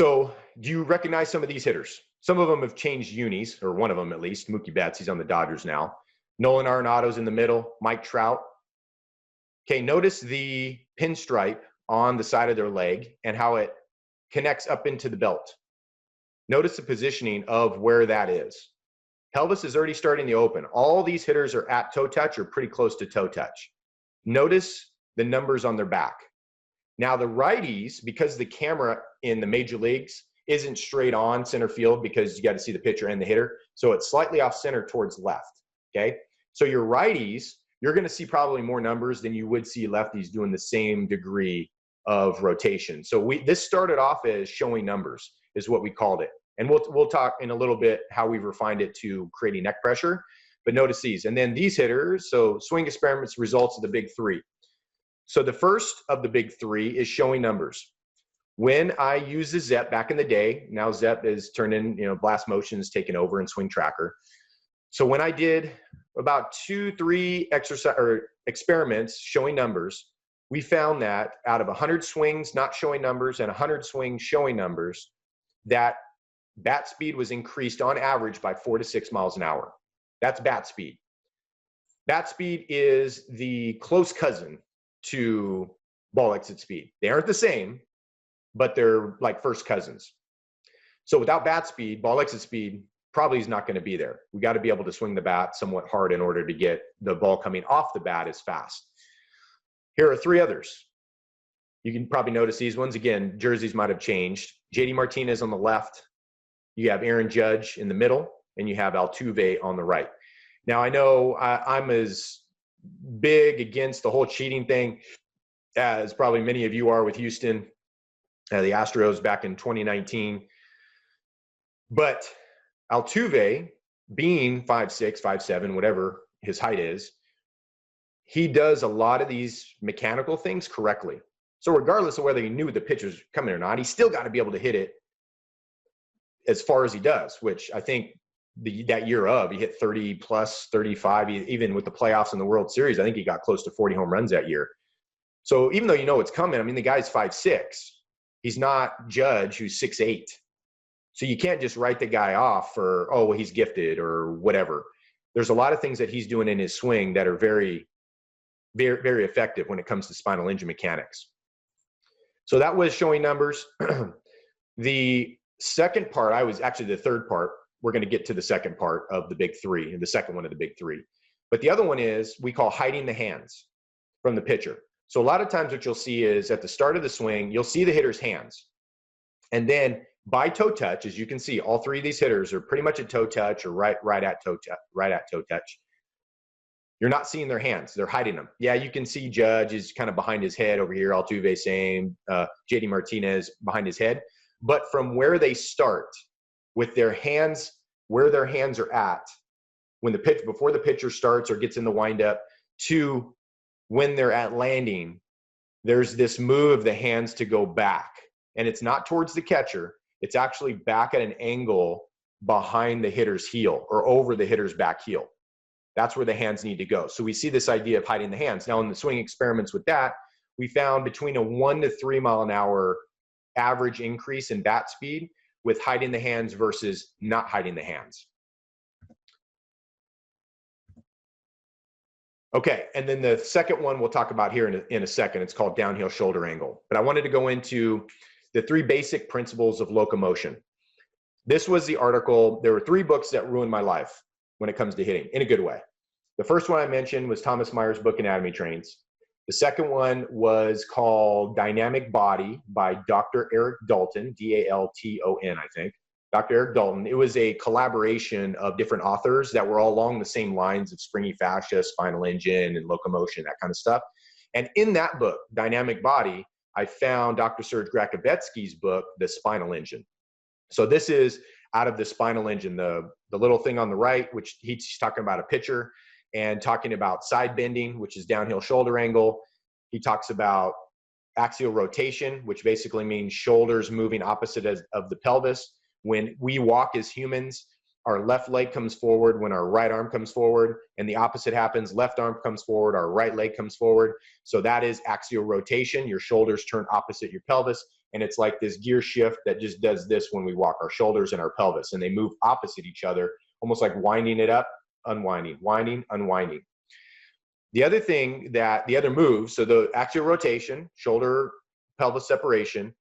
So do you recognize some of these hitters? Some of them have changed unis, or one of them at least. Mookie Betts, he's on the Dodgers now. Nolan Arenado's in the middle. Mike Trout. Okay, notice the pinstripe on the side of their leg and how it connects up into the belt. Notice the positioning of where that is. Pelvis is already starting to open. All these hitters are at toe touch or pretty close to toe touch. Notice the numbers on their back. Now the righties, because the camera in the major leagues isn't straight on center field because you got to see the pitcher and the hitter, so it's slightly off center towards left, okay? So your righties, you're going to see probably more numbers than you would see lefties doing the same degree of rotation. So this started off as showing numbers is what we called it. And we'll talk in a little bit how we've refined it to creating neck pressure. But notice these. And then these hitters, so swing experiments, results of the big three. So the first of the big three is showing numbers. When I used the ZEP back in the day, now ZEP is turned in, Blast Motion is taken over in Swing Tracker. So when I did about 2-3 experiments showing numbers, we found that out of 100 swings not showing numbers and 100 swings showing numbers, that bat speed was increased on average by 4 to 6 miles an hour. That's bat speed. Bat speed is the close cousin to ball exit speed. They aren't the same, but they're like first cousins. So without bat speed, ball exit speed probably is not going to be there. We got to be able to swing the bat somewhat hard in order to get the ball coming off the bat as fast. Here are 3 others. You can probably notice these ones. Again, jerseys might have changed. JD Martinez on the left. You have Aaron Judge in the middle, and you have Altuve on the right. Now, I know I'm as big against the whole cheating thing as probably many of you are with Houston, the Astros back in 2019. But Altuve, being 5'6", 5'7", whatever his height is, he does a lot of these mechanical things correctly. So regardless of whether he knew the pitch was coming or not, he's still got to be able to hit it as far as he does, which I think that year he hit 30 plus, 35, even with the playoffs and the World Series. I think he got close to 40 home runs that year. So even though you know it's coming, I mean, the guy's 5'6". He's not Judge, who's 6'8". So you can't just write the guy off for, oh, well, he's gifted or whatever. There's a lot of things that he's doing in his swing that are very, very, very effective when it comes to spinal engine mechanics. So that was showing numbers. The second part, the third part. We're going to get to the second part of the big three, and the second one of the big three. But the other one is we call hiding the hands from the pitcher. So a lot of times what you'll see is at the start of the swing, you'll see the hitter's hands. And then by toe touch, as you can see, all 3 of these hitters are pretty much at toe touch or right at toe touch. You're not seeing their hands. They're hiding them. Yeah, you can see Judge is kind of behind his head over here. Altuve same. JD Martinez behind his head. But from where they start with their hands, where their hands are at, before the pitcher starts or gets in the windup, to when they're at landing, there's this move of the hands to go back. And it's not towards the catcher. It's actually back at an angle behind the hitter's heel or over the hitter's back heel. That's where the hands need to go. So we see this idea of hiding the hands. Now in the swing experiments with that, we found between a 1 to 3 mile an hour average increase in bat speed with hiding the hands versus not hiding the hands. Okay, and then the second one we'll talk about here in a second. It's called downhill shoulder angle. But I wanted to go into the 3 basic principles of locomotion. This was the article. There were 3 books that ruined my life when it comes to hitting, in a good way. The first one I mentioned was Thomas Meyer's book, Anatomy Trains. The second one was called Dynamic Body by Dr. Eric Dalton, D-A-L-T-O-N, I think. Dr. Eric Dalton. It was a collaboration of different authors that were all along the same lines of springy fascia, spinal engine, and locomotion, that kind of stuff. And in that book, Dynamic Body, I found Dr. Serge Grakovetsky's book, The Spinal Engine. So this is out of the spinal engine, the little thing on the right, which he's talking about a pitcher, and talking about side bending, which is downhill shoulder angle. He talks about axial rotation, which basically means shoulders moving opposite of the pelvis. When we walk as humans, our left leg comes forward when our right arm comes forward, and the opposite happens. Left arm comes forward, our right leg comes forward. So that is axial rotation. Your shoulders turn opposite your pelvis. And it's like this gear shift that just does this when we walk, our shoulders and our pelvis, and they move opposite each other, almost like winding it up, unwinding, winding, unwinding. The other move, so the axial rotation, shoulder, pelvis separation,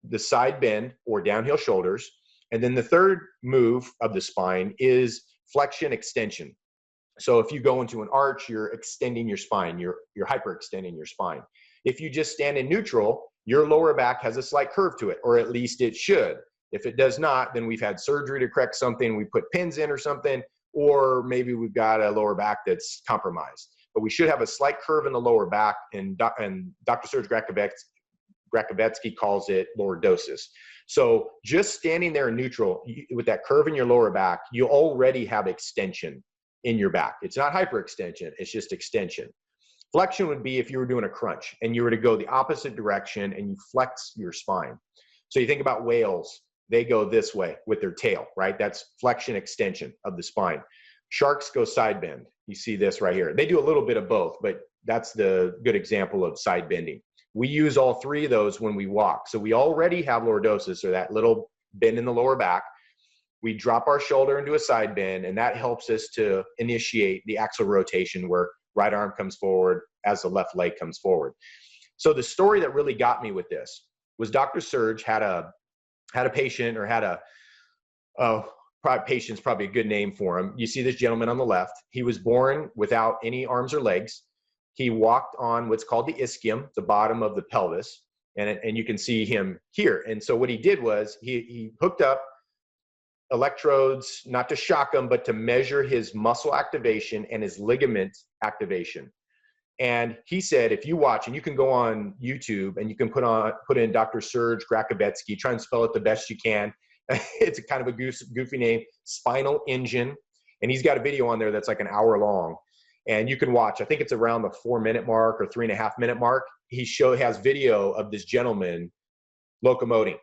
the side bend or downhill shoulders. And then the third move of the spine is flexion extension. So if you go into an arch, you're extending your spine, you're hyperextending your spine. If you just stand in neutral, your lower back has a slight curve to it, or at least it should. If it does not, then we've had surgery to correct something, we put pins in or something, or maybe we've got a lower back that's compromised. But we should have a slight curve in the lower back, and Dr. Serge Grachovetsky calls it lordosis. So just standing there in neutral with that curve in your lower back, you already have extension in your back. It's not hyperextension, it's just extension. Flexion would be if you were doing a crunch and you were to go the opposite direction and you flex your spine. So you think about whales, they go this way with their tail, right? That's flexion extension of the spine. Sharks go side bend. You see this right here. They do a little bit of both, but that's the good example of side bending. We use all three of those when we walk. So we already have lordosis, or that little bend in the lower back. We drop our shoulder into a side bend, and that helps us to initiate the axial rotation where right arm comes forward as the left leg comes forward. So the story that really got me with this was Dr. Serge had a patient, or had patient's probably a good name for him. You see this gentleman on the left. He was born without any arms or legs. He walked on what's called the ischium, the bottom of the pelvis, and you can see him here. And so what he did was he hooked up electrodes, not to shock him, but to measure his muscle activation and his ligament activation. And he said, if you watch, and you can go on YouTube and you can put in Dr. Serge Grachovetsky, try and spell it the best you can. It's a kind of a goofy name, Spinal Engine. And he's got a video on there that's like an hour long. And you can watch, I think it's around the 4-minute mark or 3.5-minute mark. He has video of this gentleman locomoting.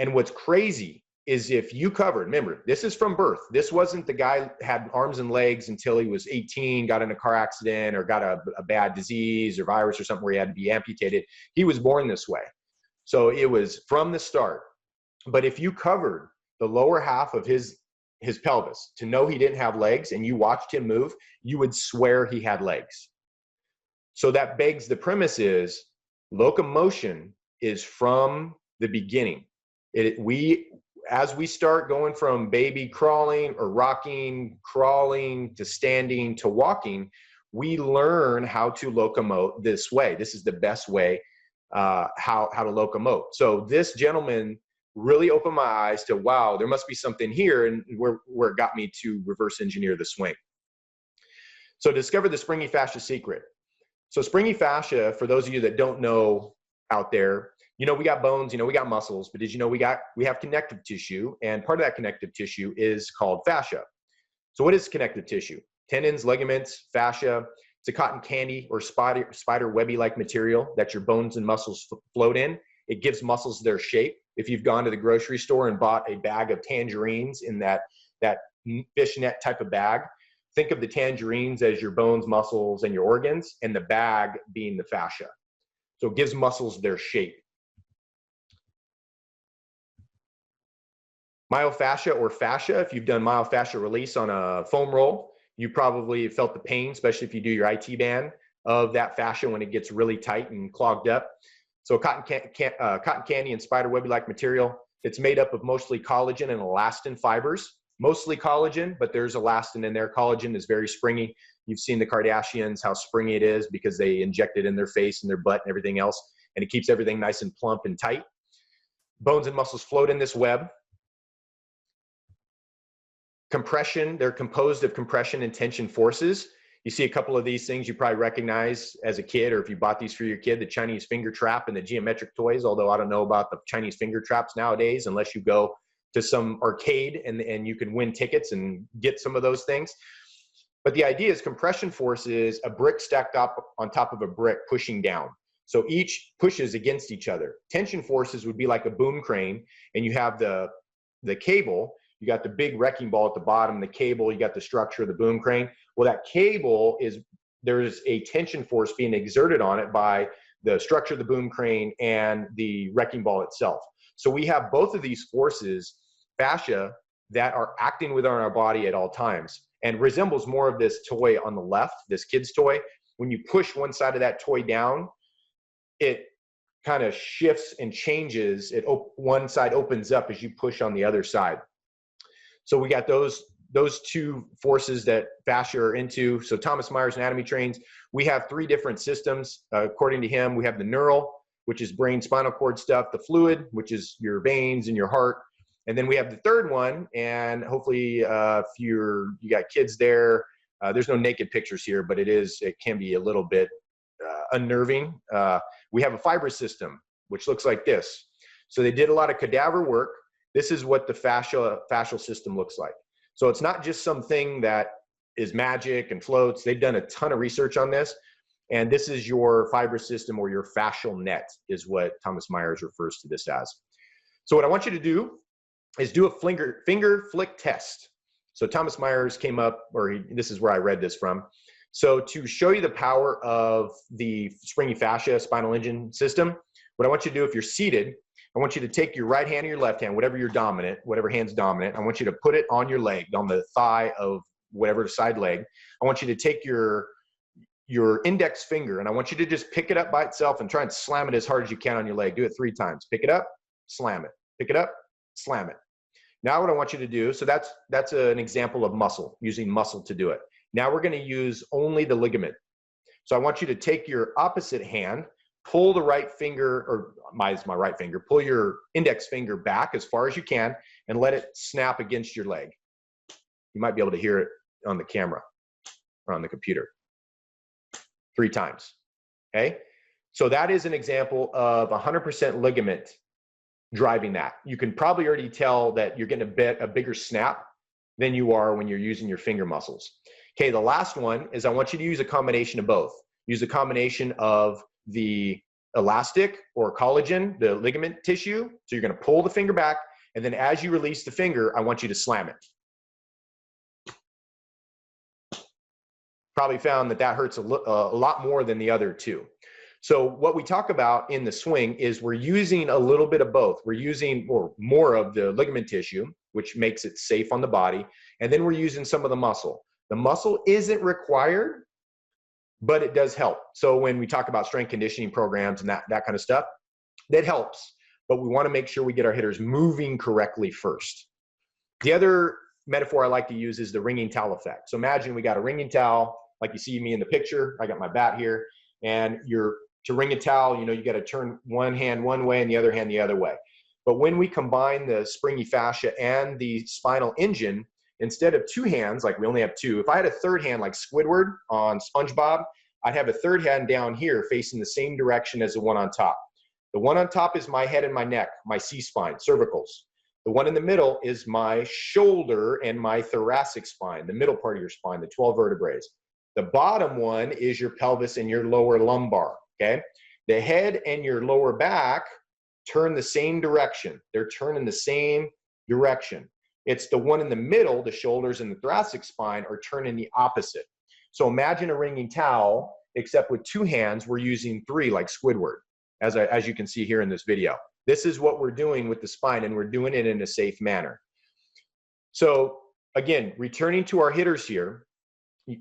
And what's crazy is if you covered, remember, this is from birth. This wasn't the guy had arms and legs until he was 18, got in a car accident or got a bad disease or virus or something where he had to be amputated. He was born this way. So it was from the start. But if you covered the lower half of his pelvis to know he didn't have legs and you watched him move, you would swear he had legs. So that begs the premise is locomotion is from the beginning. As we start going from baby crawling or rocking, crawling to standing to walking, we learn how to locomote this way. This is the best way how to locomote. So this gentleman really opened my eyes to, wow, there must be something here, and where it got me to reverse engineer the swing. So discover the springy fascia secret. So springy fascia, for those of you that don't know out there, you know, we got bones, you know, we got muscles, but did you know we have connective tissue, and part of that connective tissue is called fascia. So what is connective tissue? Tendons, ligaments, fascia. It's a cotton candy or spider webby-like material that your bones and muscles float in. It gives muscles their shape. If you've gone to the grocery store and bought a bag of tangerines in that fishnet type of bag, think of the tangerines as your bones, muscles, and your organs, and the bag being the fascia. So it gives muscles their shape. Myofascia or fascia, if you've done myofascial release on a foam roll, you probably felt the pain, especially if you do your IT band, of that fascia when it gets really tight and clogged up. So cotton candy and spider webby-like material, it's made up of mostly collagen and elastin fibers. Mostly collagen, but there's elastin in there. Collagen is very springy. You've seen the Kardashians, how springy it is because they inject it in their face and their butt and everything else, and it keeps everything nice and plump and tight. Bones and muscles float in this web. Compression, they're composed of compression and tension forces. You see a couple of these things you probably recognize as a kid, or if you bought these for your kid, the Chinese finger trap and the geometric toys, although I don't know about the Chinese finger traps nowadays unless you go to some arcade and you can win tickets and get some of those things. But the idea is compression force is a brick stacked up on top of a brick pushing down. So each pushes against each other. Tension forces would be like a boom crane, and you have the cable. You got the big wrecking ball at the bottom, the cable, you got the structure of the boom crane. Well, that cable there's a tension force being exerted on it by the structure of the boom crane, and the wrecking ball itself. So we have both of these forces, fascia, that are acting within our body at all times, and resembles more of this toy on the left, this kid's toy. When you push one side of that toy down, it kind of shifts and changes. One side opens up as you push on the other side. So we got those two forces that fascia are into. So Thomas Myers Anatomy trains. We have 3 different systems. According to him, we have the neural, which is brain spinal cord stuff, the fluid, which is your veins and your heart. And then we have the third one, and hopefully if you got kids there, there's no naked pictures here, but it can be a little bit unnerving. We have a fibrous system, which looks like this. So they did a lot of cadaver work. This is what the fascial system looks like. So it's not just something that is magic and floats. They've done a ton of research on this. And this is your fibrous system, or your fascial net is what Thomas Myers refers to this as. So what I want you to do is do a finger flick test. So Thomas Myers came up, this is where I read this from. So to show you the power of the springy fascia spinal engine system, what I want you to do, if you're seated, I want you to take your right hand or your left hand, whatever hand's dominant. I want you to put it on your leg, on the thigh of whatever side leg. I want you to take your index finger, and I want you to just pick it up by itself and try and slam it as hard as you can on your leg. Do it 3 times. Pick it up, slam it. Pick it up, slam it. Now what I want you to do, so that's an example of muscle, using muscle to do it. Now we're going to use only the ligament. So I want you to take your opposite hand, pull the right finger, or my right finger, pull your index finger back as far as you can, and let it snap against your leg. You might be able to hear it on the camera or on the computer. 3 times, okay? So that is an example of 100% ligament driving that. You can probably already tell that you're getting a bigger snap than you are when you're using your finger muscles. Okay, the last one is I want you to use a combination of both. Use a combination of the elastic or collagen, the ligament tissue. So you're going to pull the finger back, and then as you release the finger, I want you to slam it. Probably found that hurts a lot more than the other 2. So what we talk about in the swing is we're using a little bit of both. We're using more of the ligament tissue, which makes it safe on the body, and then we're using some of the muscle. The muscle isn't required, but it does help. So when we talk about strength conditioning programs and that kind of stuff, that helps. But we want to make sure we get our hitters moving correctly first. The other metaphor I like to use is the ringing towel effect. So imagine we got a ringing towel, like you see me in the picture. I got my bat here, and to ring a towel, you got to turn one hand one way and the other hand the other way. But when we combine the springy fascia and the spinal engine, instead of 2 hands, like we only have 2, if I had a third hand like Squidward on SpongeBob, I'd have a third hand down here facing the same direction as the one on top. The one on top is my head and my neck, my C-spine, cervicals. The one in the middle is my shoulder and my thoracic spine, the middle part of your spine, the 12 vertebrae. The bottom one is your pelvis and your lower lumbar, okay? The head and your lower back turn the same direction. They're turning the same direction. It's the one in the middle, the shoulders and the thoracic spine, are turning the opposite. So imagine a ringing towel, except with 2 hands, we're using 3 like Squidward, as you can see here in this video. This is what we're doing with the spine, and we're doing it in a safe manner. So again, returning to our hitters here,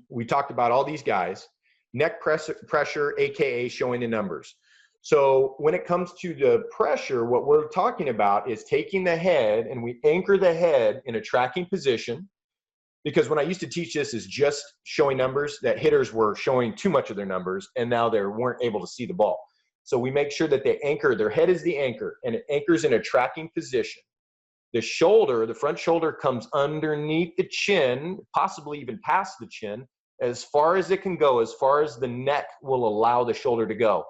we talked about all these guys. Neck pressure, AKA showing the numbers. So when it comes to the pressure, what we're talking about is taking the head, and we anchor the head in a tracking position. Because when I used to teach this is just showing numbers, that hitters were showing too much of their numbers, and now they weren't able to see the ball. So we make sure that they anchor, their head is the anchor, and it anchors in a tracking position. The shoulder, the front shoulder, comes underneath the chin, possibly even past the chin, as far as it can go, as far as the neck will allow the shoulder to go.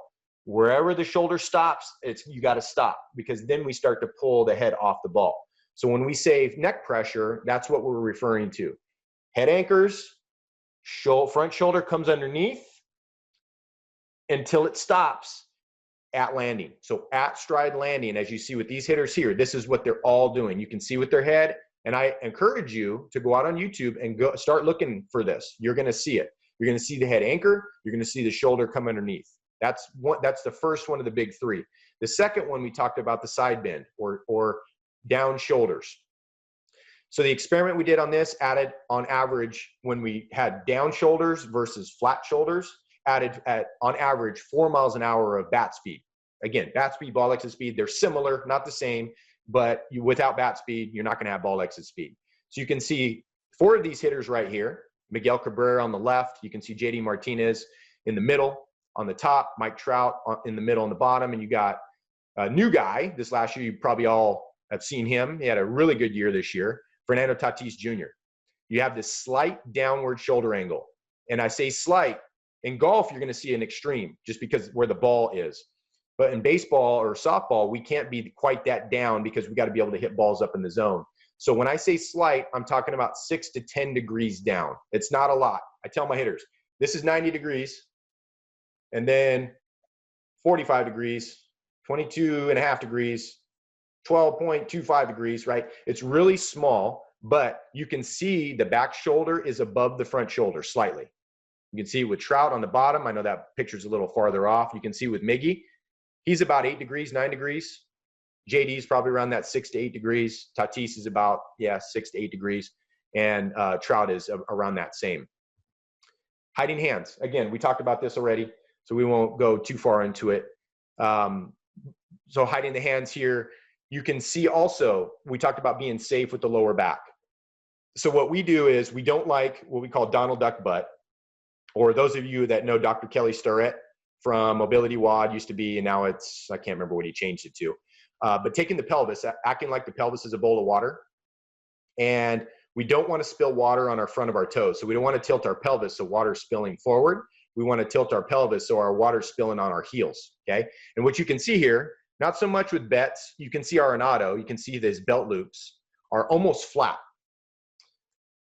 Wherever the shoulder stops, you got to stop, because then we start to pull the head off the ball. So when we say neck pressure, that's what we're referring to. Head anchors, front shoulder comes underneath until it stops at landing. So at stride landing, as you see with these hitters here, this is what they're all doing. You can see with their head, and I encourage you to go out on YouTube and start looking for this. You're going to see it. You're going to see the head anchor. You're going to see the shoulder come underneath. That's the first one of the big three. The second one, we talked about the side bend or down shoulders. So the experiment we did on this added on average, when we had down shoulders versus flat shoulders, added on average 4 miles an hour of bat speed. Again, bat speed, ball exit speed, they're similar, not the same, but without bat speed, you're not going to have ball exit speed. So you can see 4 of these hitters right here. Miguel Cabrera on the left. You can see JD Martinez in the middle on the top, Mike Trout in the middle on the bottom, and you got a new guy this last year. You probably all have seen him. He had a really good year this year, Fernando Tatis Jr. You have this slight downward shoulder angle. And I say slight. In golf, you're going to see an extreme just because where the ball is. But in baseball or softball, we can't be quite that down because we got to be able to hit balls up in the zone. So when I say slight, I'm talking about 6 to 10 degrees down. It's not a lot. I tell my hitters, this is 90 degrees, and then 45 degrees, 22.5 degrees, 12.25 degrees, right? It's really small, but you can see the back shoulder is above the front shoulder slightly. You can see with Trout on the bottom. I know that picture's a little farther off. You can see with Miggy, he's about 8 degrees, 9 degrees. JD is probably around that 6 to 8 degrees. Tatis is about, 6 to 8 degrees. And Trout is around that same. Hiding hands. Again, we talked about this already, so we won't go too far into it. So hiding the hands here, you can see also, we talked about being safe with the lower back. So what we do is we don't like what we call Donald Duck butt, or those of you that know Dr. Kelly Starrett from Mobility WOD used to be, and now it's, I can't remember what he changed it to. But taking the pelvis, acting like the pelvis is a bowl of water. And we don't want to spill water on our front of our toes. So we don't want to tilt our pelvis so water's spilling forward. We want to tilt our pelvis so our water's spilling on our heels, okay? And what you can see here, not so much with Betts, you can see Arenado, you can see these belt loops are almost flat.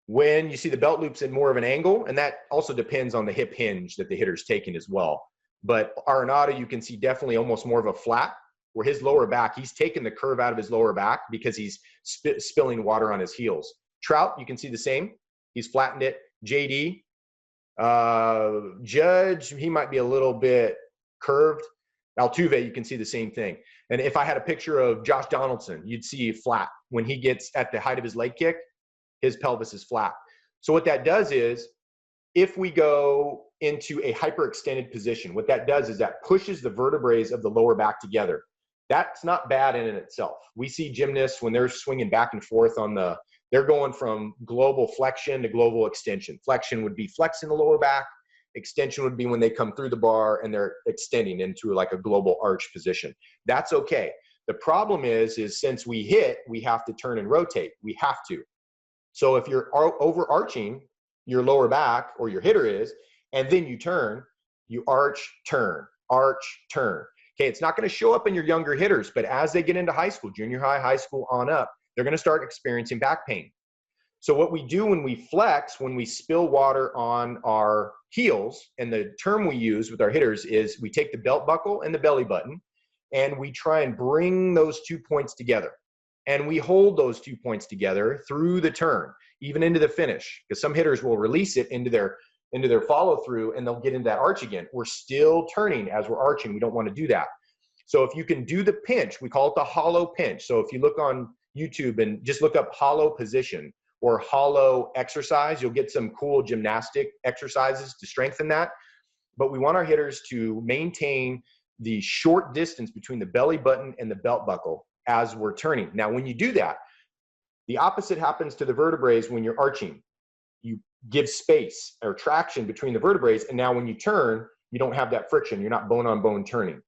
When you see the belt loops in more of an angle, and that also depends on the hip hinge that the hitter's taking as well. But Arenado, you can see definitely almost more of a flat, where his lower back, he's taken the curve out of his lower back because he's spilling water on his heels. Trout, you can see the same. He's flattened it. JD, Judge, he might be a little bit curved. Altuve, you can see the same thing. And if I had a picture of Josh Donaldson, you'd see flat. When he gets at the height of his leg kick, his pelvis is flat. So what that does is, if we go into a hyperextended position, what that does is that pushes the vertebrae of the lower back together. That's not bad in and itself. We see gymnasts when they're swinging back and forth on they're going from global flexion to global extension. Flexion would be flexing the lower back. Extension would be when they come through the bar and they're extending into like a global arch position. That's okay. The problem is since we hit, we have to turn and rotate. We have to. So if you're overarching your lower back, or your hitter is, and then you turn, you arch, turn, arch, turn. Okay, it's not going to show up in your younger hitters, but as they get into high school, junior high, high school on up, they're going to start experiencing back pain. So what we do when we flex, when we spill water on our heels, and the term we use with our hitters is we take the belt buckle and the belly button, and we try and bring those 2 points together. And we hold those 2 points together through the turn, even into the finish, because some hitters will release it into their follow through and they'll get into that arch again. We're still turning as we're arching. We don't want to do that. So if you can do the pinch, we call it the hollow pinch. So if you look on YouTube and just look up hollow position or hollow exercise, you'll get some cool gymnastic exercises to strengthen that. But we want our hitters to maintain the short distance between the belly button and the belt buckle as we're turning. Now, when you do that, the opposite happens to the vertebrae when you're arching. You give space or traction between the vertebrae, and now when you turn, you don't have that friction. You're not bone on bone turning.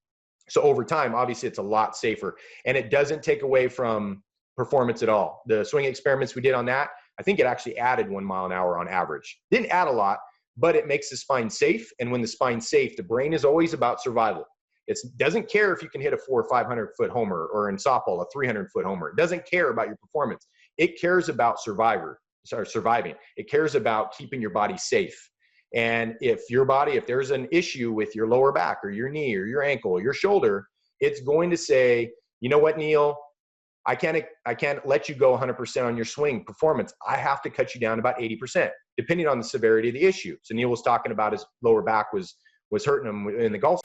So over time, obviously, it's a lot safer, and it doesn't take away from performance at all. The swing experiments we did on that, I think it actually added 1 mile an hour on average. Didn't add a lot, but it makes the spine safe, and when the spine's safe, the brain is always about survival. It doesn't care if you can hit a 400 or 500 foot homer, or in softball, a 300 foot homer. It doesn't care about your performance. It cares about surviving. It cares about keeping your body safe. And if there's an issue with your lower back or your knee or your ankle or your shoulder, it's going to say, you know what, Neil, I can't let you go 100% on your swing performance. I have to cut you down about 80%, depending on the severity of the issue. So Neil was talking about his lower back was was hurting him in the golf.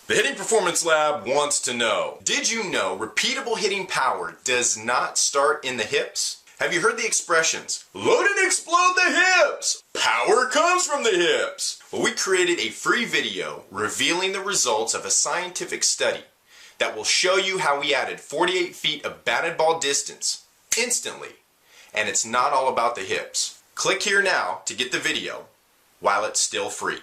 The Hitting Performance Lab wants to know, did you know repeatable hitting power does not start in the hips? Have you heard the expressions, load and explode the hips? Power comes from the hips. Well, we created a free video revealing the results of a scientific study that will show you how we added 48 feet of batted ball distance instantly. And it's not all about the hips. Click here now to get the video while it's still free.